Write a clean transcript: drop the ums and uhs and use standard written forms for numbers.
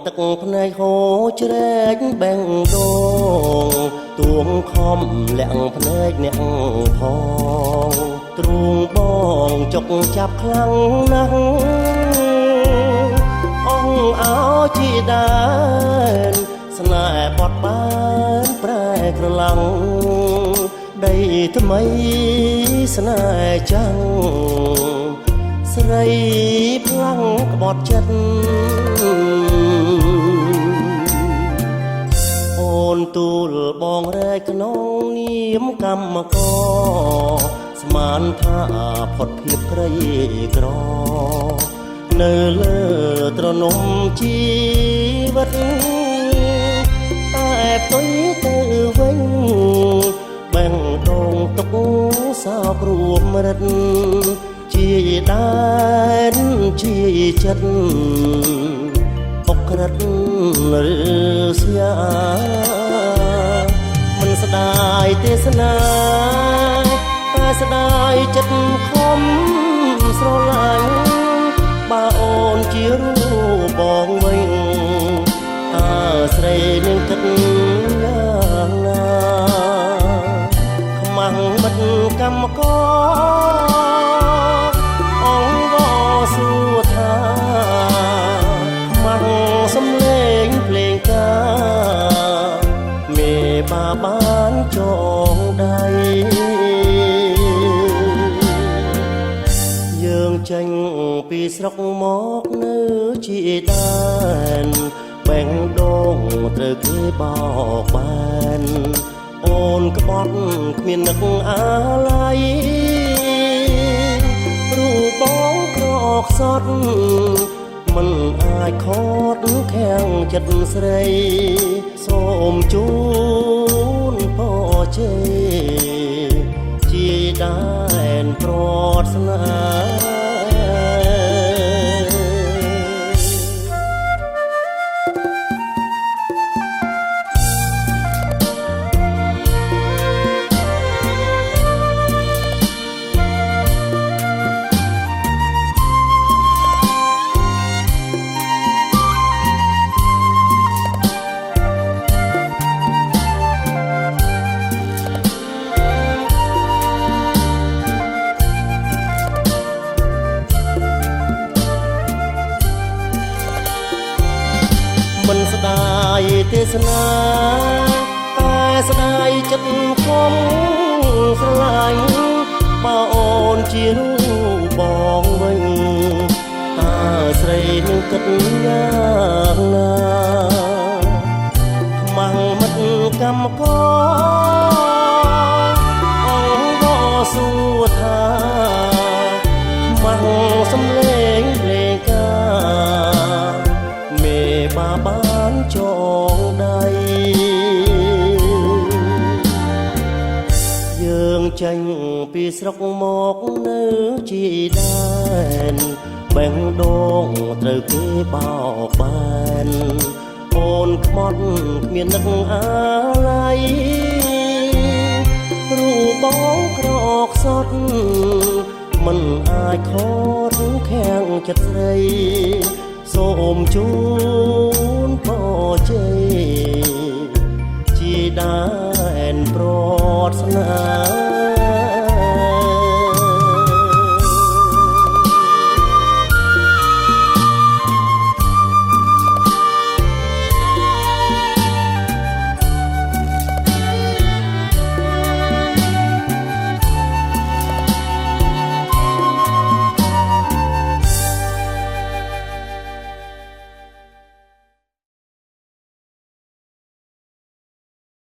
ទឹកភ្នែកហូរជ្រែកបែងដងទួងខំលាក់ភ្នែកអ្នកផងទ្រូងបងចុកចាប់ខ្លាំងណាស់អងអោជីដែនស្នេហ៍បត់បានប្រែក្រឡាំងដីថ្មីស្នេហ៍ចាំងស្រីផ្លាំងក្បត់ចិត្តអូនទូលបងរែកក្នុងនាមកម្មករស្មានថាផុតភាពក្រីក្រនៅលើត្រនំជីវិតតែផ្ទុយទៅវិញបែងដងទុកសោករួមរិទ្ធជាដែនជាចិត្តអក្រិតឬស្យាមិនស្ដាយទេសនាតែស្ដាយចិត្តខំស្រឡាញ់បើអូនជារូបបងវិញតើស្រីនឹងគិតយ៉ាងណាខ្មាំងមិត្តកម្មករអង្គសួរថាខ្មាំងសំឡេងភ្លេងការមេបាបានចងដៃយើងចេញពីស្រុកមកនៅជាដែនបែងដងត្រូវគេបោកបានអូនក្បត់គ្មាននឹកអាឡ័យរូបបងក្រខ្សត់មិនអាចខត់ខាំងចិត្តស្រីសូមជូនពរជ័យជាដែនប្រស្នាមិនស្ដាយទេសនាតែស្ដាយចិត្តខំស្រឡាញ់បើអូនជារូបបងវិញតើស្រីនឹងគិតយ៉ាងណាខ្មាំងមិត្តកម្មករអង្គសួរថាខ្មាំងសំឡេងភ្លេងការមេបាបានចងដៃយើងចេញពីស្រុកមកនៅជាដែនបែងដងត្រូវគេបោកបានអូនខ្មត់គ្មាននឹកអាឡ័យរូបបងក្រខ្សត់មិនអាចខត់ខាំងចិត្តស្រីសូមជូនពរជ័យជាដែនប្រស្នា